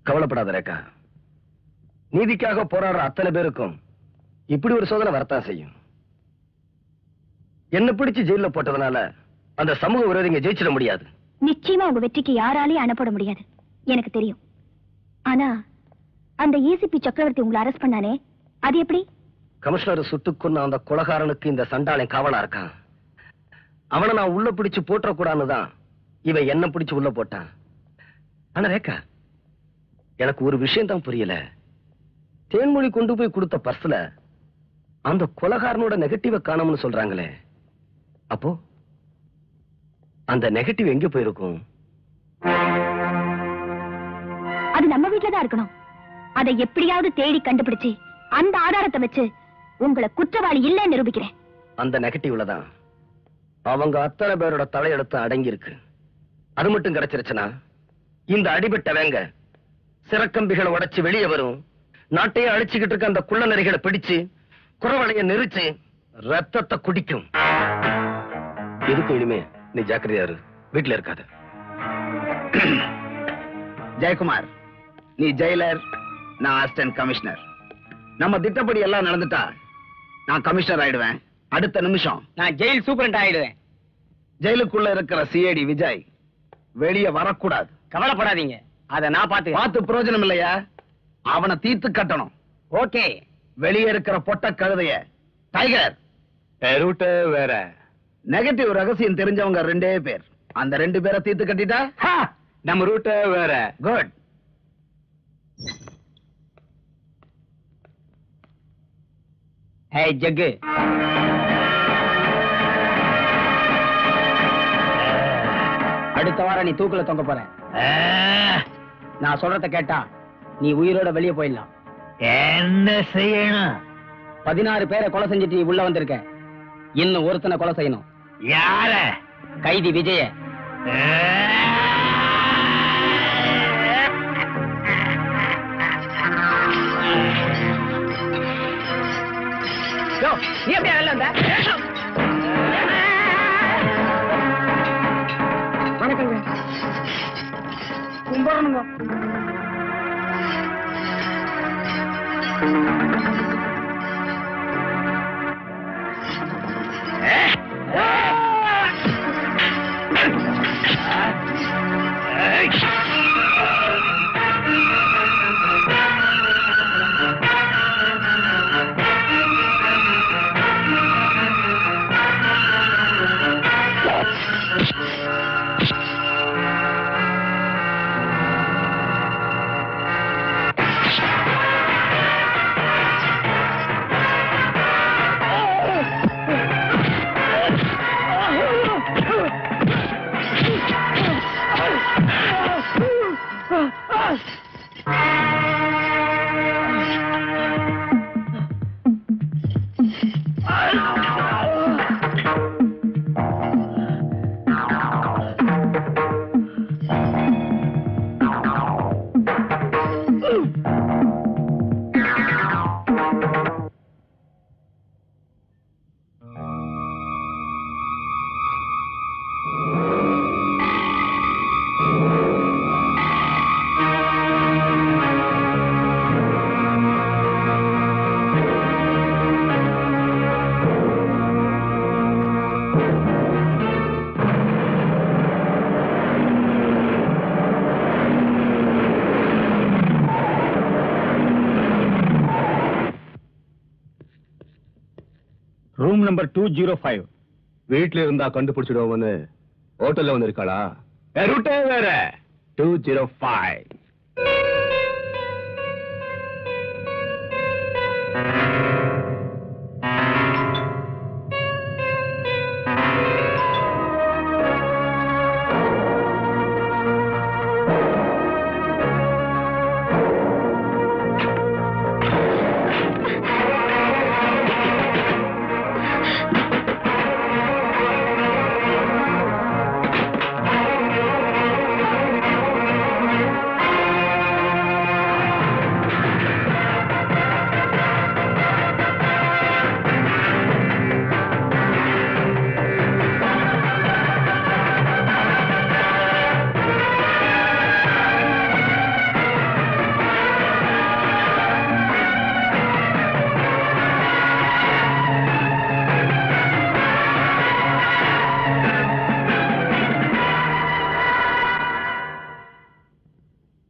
கவலைப்படாத ரேகா. நீதிக்காக போராடுற அத்தனை பேருக்கும் இப்படி ஒரு சோதனை வரத்தான் செய்யும். என்ன பிடிச்சு ஜெயில போட்டதுனால அந்த சமூக விரோதிங்க ஜெயிச்சிட முடியாது. நிச்சயமா உங்க வெற்றிக்கு யாராலையும் அனுப்பட முடியாது, எனக்கு தெரியும். ஆனா அந்த ஏசிபி சக்கரவர்த்தி உங்களை அரெஸ்ட் பண்ணானே, அது எப்படி? கமிஷனர் சுட்டுக்கொன்ன அந்த கொலகாரனுக்கு இந்த சண்டாளன் காவலா இருக்கான். அவனை நான் உள்ள பிடிச்சு போட்டக்கூடாதுதான் இவன் என்ன பிடிச்சு உள்ள போட்டான். ஆனா ரேகா, எனக்கு ஒரு விஷயம் தான் புரியல. தேன்மொழி கொண்டு போய் கொடுத்த பர்ஸ்ல அந்த கொலகாரனோட நெகட்டிவ காணோம்னு சொல்றாங்களே, அப்போ அந்த நெகட்டிவ் எங்க போயிருக்கும்? அது நம்ம வீட்டுல தான் இருக்கணும். அதை எப்படியாவது தேடி கண்டுபிடிச்சு அந்த ஆதாரத்தை வச்சு உங்களை குற்றவாளி இல்லைன்னு நிரூபிக்கிறேன். அந்த நெகட்டிவ்ல தான் அவங்க அத்தனை பேரோட தலையெடுத்து அடங்கி இருக்கு. அது மட்டும் கிடைச்சிருச்சுன்னா இந்த அடிபட்டவங்க சிறக்கம்பிகளை உடைச்சு வெளியே வரும். நாட்டையே அழிச்சுக்கிட்டு இருக்க அந்த குள்ள நரிகளை பிடிச்சு குறவளைய நெரிச்சு ரத்தத்தை குடிக்கும். எதுக்கு இனிமே நீ ஜாக்கிரதையா இரு, வீட்டுல இருக்காத. ஜெயக்குமார், நீ ஜெயிலர், நான் அசிஸ்டன்ட் கமிஷனர். நம்ம திட்டப்படி எல்லாம் நடந்துட்டா நான் கமிஷனர் ஆயிடுவேன். அடுத்த நிமிஷம் நான் ஜெயில் சூப்பரண்ட் ஆயிடுவேன். ஜெயிலுக்குள்ள இருக்கிற சிஐடி விஜய் வெளியே வரக்கூடாது. கவலைப்படாதீங்க, அத நான் பார்த்து பிரயோஜனம் இல்லையா? அவனை தீர்த்து கட்டணும். ஓகே. வெளியே இருக்கிற பொட்ட கழுதைய டைகர் வேற நெகட்டிவ் ரகசியம் தெரிஞ்சவங்க 2 பேர். அந்த 2 பேரை தீர்த்து கட்டிட்டா நம்ம ரூட் வேற. குட். ஏய் ஜக்கு, அடுத்த வாரம் நீ தூக்குல தொங்க போற. நான் சொல்றத கேட்டா நீ உயிரோட வெளியே போயிடலாம். என்ன செய்யணும்? 16 பேரை கொலை செஞ்சுட்டு நீ உள்ள வந்திருக்க. இன்னும் ஒருத்தனை கொலை செய்யணும். யார? கைதி விஜய. நீ எப்படி வெளில வந்த? வணக்கங்க. கும்பிடணுங்க. Room number 205. வீட்டுல இருந்தா கண்டுபிடிச்சிடுவோம்னு ஹோட்டல்ல வந்து இருக்காளா? ரூட்டே வேற. 205.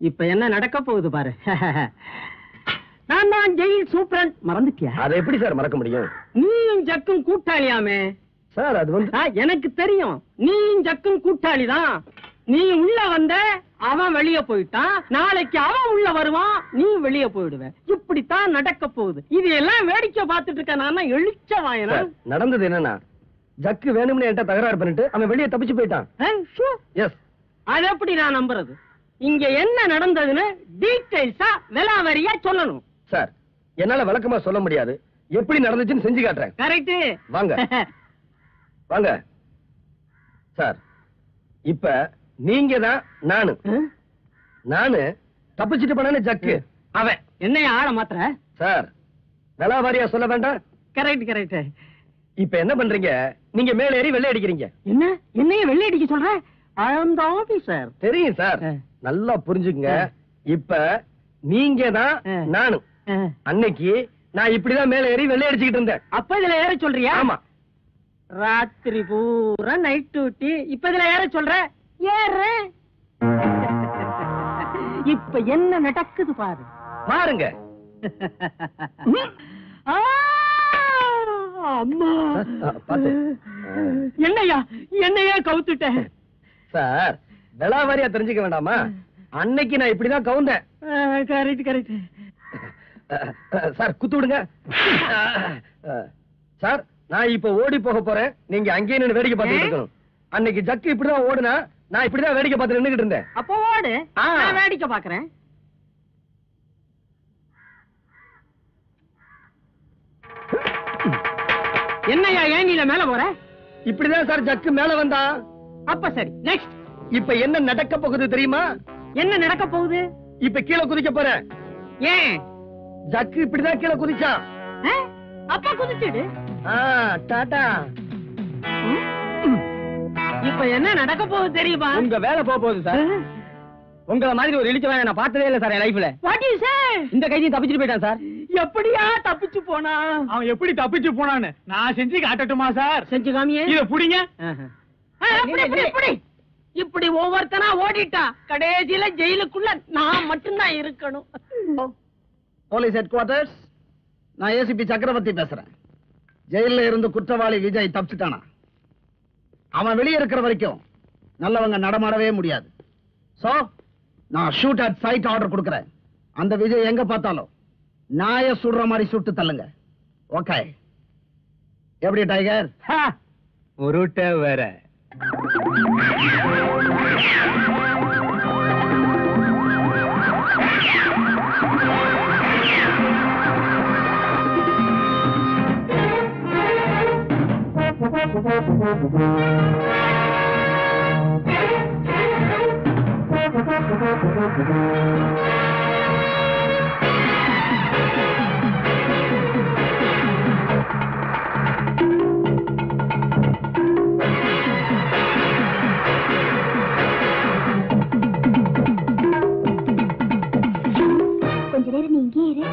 இப்ப என்ன நடக்க போகுது பாரு. நான் தான் ஜெயில் சூப்பரண்ட். மறந்துட்டியா? அதை எப்படி சார் மறக்க முடியும்? நீயும் ஜக்கும் கூட்டாளியாமே. சார் அது வந்து எனக்கு தெரியும், நீயும் ஜக்கும் கூட்டாளிதான். நீ உள்ள வந்த, அவன் வெளியே போயிட்டான். நாளைக்கு அவன் உள்ள வருவான், நீ வெளியே போயிடுவ. இப்படித்தான் நடக்க போகுது. இது எல்லாம் வேடிக்கை பார்த்துட்டு இருக்க நான் எழுச்ச வாயனா. நடந்தது என்னன்னா, ஜக்கு வேணும்னு என்கிட்ட தகராறு பண்ணிட்டு அவன் வெளியே தப்பிச்சு போயிட்டான். எஸ். அது எப்படி நான் நம்புறது? இங்க என்ன நடந்ததுன்னு டீடைல்ஸா விலாவரியா சொல்லணும். சார், என்னால விளக்கமா சொல்ல முடியாது. எப்படி நடந்துச்சுன்னு செஞ்சு காட்டுறேன். கரெக்ட். வாங்க வாங்க சார். இப்ப நீங்க தான் நானு தப்பிச்சுட்டு போனானே ஜக்கு, அவன். என்னைய ஆள மாத்திர சார், விலாவாரியா சொல்ல வேண்டாம். Correct correct. இப்ப என்ன பண்றீங்க? நீங்க மேல ஏறி வெள்ளை அடிக்கிறீங்க. என்ன என்னைய வெள்ளை அடிக்க சொல்ற? I am the officer. தெரியும் சார், நல்லா புரிஞ்சுக்குங்க. இப்ப நீங்க தான் நானு. அன்னைக்கு நான் இப்படிதான் மேல ஏறி வெள்ளை அடிச்சுக்கிட்டு இருந்தேன். அப்ப இதுல ஏற சொல்றியா? ஆமா. ராத்திரி பூரா நைட் டியூட்டி, இப்ப இதுல ஏற சொல்ற? ஏறேன். இப்ப என்ன நடக்குது பாரு. பாருங்க. அம்மா, பாத்து. என்னையா என்னையா கவுத்துட்ட? சார், விலாவாரியா தெரிஞ்சுக்க வேண்டாமா? அன்னைக்கு நான் இப்படிதான் கவுந்தேன். Correct correct. சார், குத்து விடுங்க. சார், நான் இப்ப ஓடி போக போறேன். நீங்க அங்கேயே நின்னு வேடிக்கை பார்த்துட்டு இருக்கணும். அன்னைக்கு ஜக்கு இப்படிதான் ஓடுனா, நான் இப்படிதான் வேடிக்கை பார்த்து நின்னுகிட்டு இருந்தேன். அப்போ ஓடு, நான் வேடிக்கை பாக்குறேன். என்னையா ஏன் நீல மேல போற? இப்படிதான் சார் ஜக்கு மேல வந்தா. அப்ப சரி, நெக்ஸ்ட். இப்ப என்ன நடக்க போகுது தெரியுமா? என்ன நடக்க போகுது? இப்ப கீழே குதிக்க போறேன். ஏன்? ஜக்கு இப்படிதான் கீழே குதிச்சான். அப்பா குதிச்சிடு. டாடா. இப்ப என்ன நடக்க போகுது தெரியுமா? உங்க வேலை போக போகுது சார். உங்கள மாதிரி ஒரு இழிச்ச நான் பார்த்ததே இல்ல சார் என் லைஃப்ல. What you say? இந்த கைதி தப்பிச்சிட்டு போயிட்டான் சார். எப்படியா தப்பிச்சு போனா? அவன் எப்படி தப்பிச்சு போனான்னு நான் செஞ்சு காட்டட்டுமா சார்? செஞ்சு காமியே. இத புடிங்க. இப்படி ஒவ்வொருத்தனா ஓடிட்டா கடைசியில ஜெயிலுக்குள்ள நான் மட்டும்தான் இருக்கணும். போலீஸ் ஹெட் குவார்டர்ஸ், நான் ஏசிபி சக்கரவர்த்தி பேசுறேன். ஜெயில இருந்து குற்றவாளி விஜய் தப்பிச்சுட்டானா? அவன் வெளியே இருக்கிற வரைக்கும் நல்லவங்க நடமாடவே முடியாது. சோ நான் ஷூட் அட் சைட் ஆர்டர் கொடுக்கிறேன். அந்த விஜய் எங்க பார்த்தாலும் நாய சுடுற மாதிரி சுட்டு தள்ளுங்க. ஓகே? எப்படி டைகர்? உருட்ட வேற. கொஞ்ச நேரம் நீ இங்கே இரு.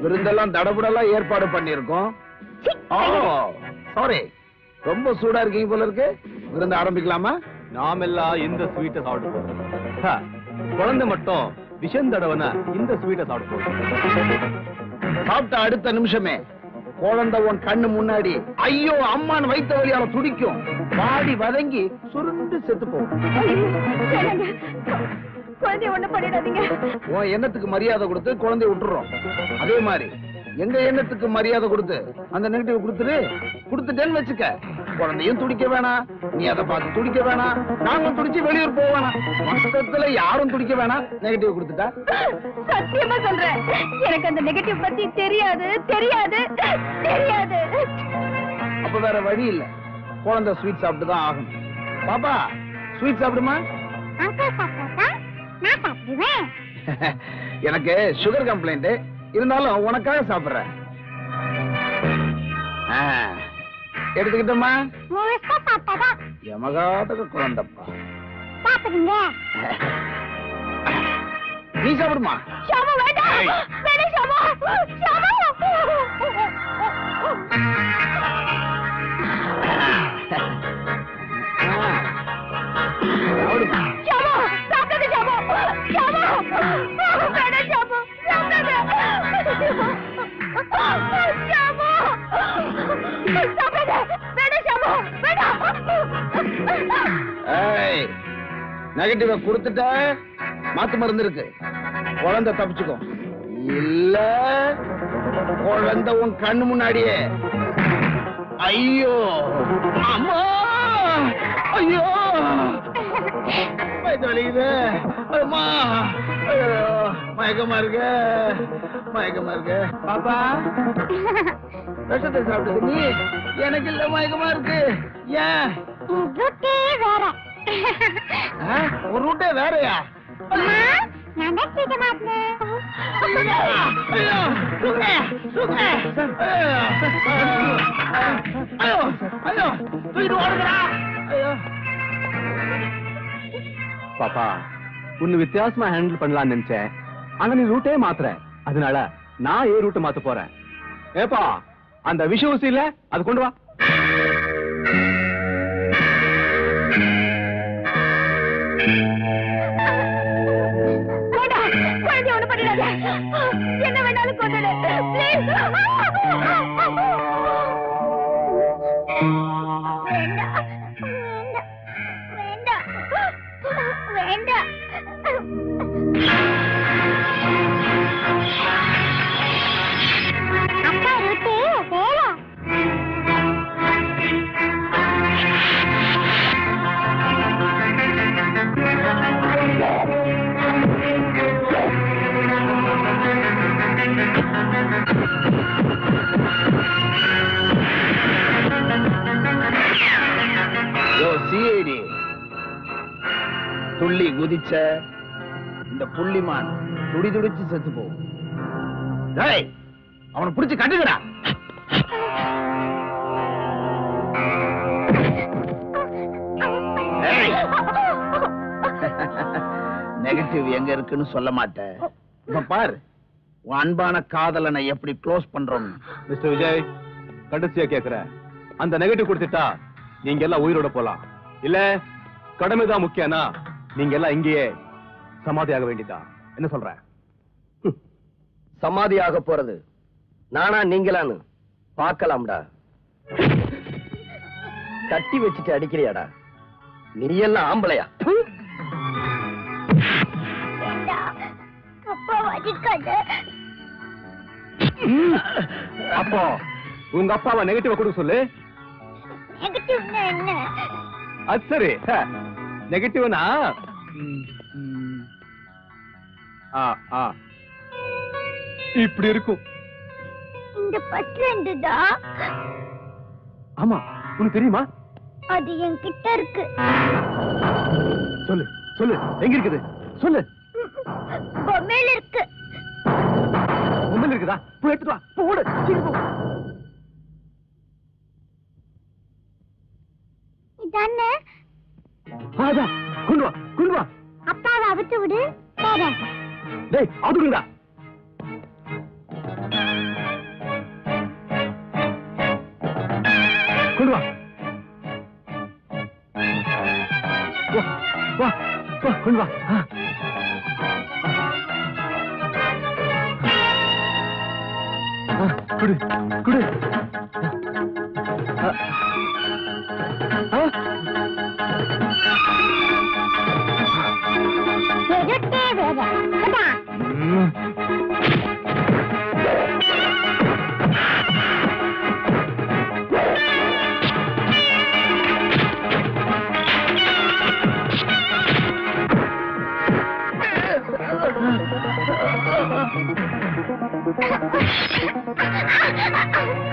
விருந்தெல்லாம் தடபுடலாம் ஏற்பாடு பண்ணிருக்கோம். சாரி, ரொம்ப சூடா இருக்கீங்க போல இருக்கு. விருந்து ஆரம்பிக்கலாமா? நாமெல்லாம் இந்த ஸ்வீட்டை சாப்பிட போறோம். குழந்தை மட்டும் விஷம் தடவன இந்த ஸ்வீட்டை சாப்பிட போறோம். சாப்பிட்ட அடுத்த நிமிஷமே குழந்தை உன் கண்ணு முன்னாடி ஐயோ அம்மான் வைத்த வழியால துடிக்கும், வாடி வதங்கி சுருண்டு செத்து போகும். குழந்தைய ஒண்ணு பண்ணிடாதீங்க. உன் எண்ணத்துக்கு மரியாதை கொடுத்து குழந்தைய விட்டுறோம். அதே மாதிரி எங்க எண்ணத்துக்கு மரியாதை கொடுத்து அந்த நெகட்டிவ் கொடுத்துட்டேன்னு வச்சுக்க, குழந்தையும் துடிக்க வேணாம், நீ அதை பார்த்து துடிக்க வேணாம், நாங்களும் துடிச்சு வெளியூர் போக வேணாம், மொத்தத்துல யாரும் துடிக்க வேணாம். நெகட்டிவ் கொடுத்துட்டா சத்தியமா சொல்றேன், எனக்கு அந்த நெகட்டிவ் பத்தி தெரியாது தெரியாது தெரியாது. அப்ப வேற வழி இல்ல, குழந்தை ஸ்வீட் சாப்பிட்டு தான் ஆகணும். பாப்பா ஸ்வீட் சாப்பிடுமா? எனக்கு சுகர் கம்ப்ளைண்ட் இருந்தாலும் உனக்காக சாப்பிடுறேன். எடுத்துக்கிட்டோமா? எமகாட்டுக்கு குழந்தைப்பா. நீ சாப்பிடுமா? நெகட்டிவ கொடுத்துட்ட, மாத்து மருந்து இருக்கு, குழந்தை தப்பிச்சுக்கும். இல்ல குழந்தை உன் கண்ணு முன்னாடியே ஐயோ அம்மா ஐயோ வலிக்குது அம்மா, மயக்கமா இருக்கு மயக்கமா இருக்கு. பாப்பா விஷத்தை சாப்பிட்டது நீ, எனக்கு இல்ல மயக்கமா இருக்கு. ஏன் ஒரு ரூட்டே வேறயா? பாப்பா உன்னை வித்தியாசமா ஹேண்டில் பண்ணலாம்னு நினைச்சேன், ஆனா நீ ரூட்டே மாத்துற, அதனால நான் ஏ ரூட்டை மாத்த போறேன். ஏப்பா அந்த விஷ ஊசி இல்ல, அது கொண்டு வா. என்ன வேணாலும் கொண்டு துள்ளி குதிச்ச இந்த புள்ளிமான் துடி துடிச்சு செத்து போகும். அவனை பிடிச்சு கட்டுக்கடா. நெகட்டிவ் எங்க இருக்குன்னு சொல்ல மாட்டேன். இப்ப பாரு உன் அன்பான காதலனை எப்படி க்ளோஸ் பண்றோம். மிஸ்டர் விஜய், கடைசியா கேக்குறேன், அந்த நெகட்டிவ் கொடுத்துட்டா நீங்க எல்லாம் உயிரோட போலாம், இல்ல கடமைதான் முக்கியம்னா நீங்க எல்லாம் இங்கேயே சமாதியாக வேண்டியதா? என்ன சொல்ற? சமாதியாக போறது நானா நீங்களான்னு பார்க்கலாம்டா. கட்டி வச்சுட்டு அடிக்கிறியாடா? நீ எல்லாம் ஆம்பளையா? அப்போ உங்க அப்பாவை நெகட்டிவ் கொடுக்க சொல்லு. அது சரி, நெகட்டிவ்னா இப்படி இருக்கும். இந்த பட்டு தான். ஆமா, உனக்கு தெரியுமா? அது என்கிட்ட இருக்கு. சொல்லு சொல்லு, எங்க இருக்குது சொல்லு. பொம்மையில இருக்கு. பொம்மையில இருக்குதா? போய் எடுத்துட்டு வா, போடு. இதானே? அதான், கொண்டு வா கொண்டு வா. அப்பாவை அவித்து விடு. டேய், அதுக்குடா. கொண்டு வா வா வா கொண்டு வா குடு குடு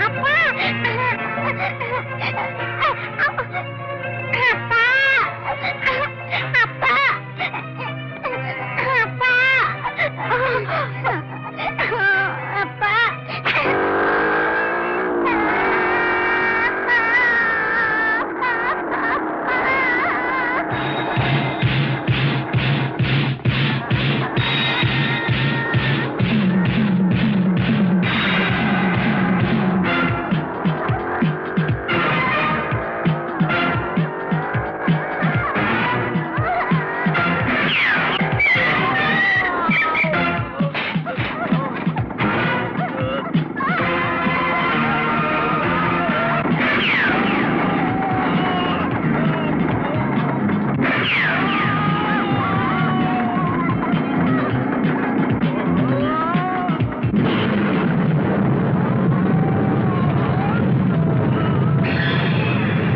அப்பா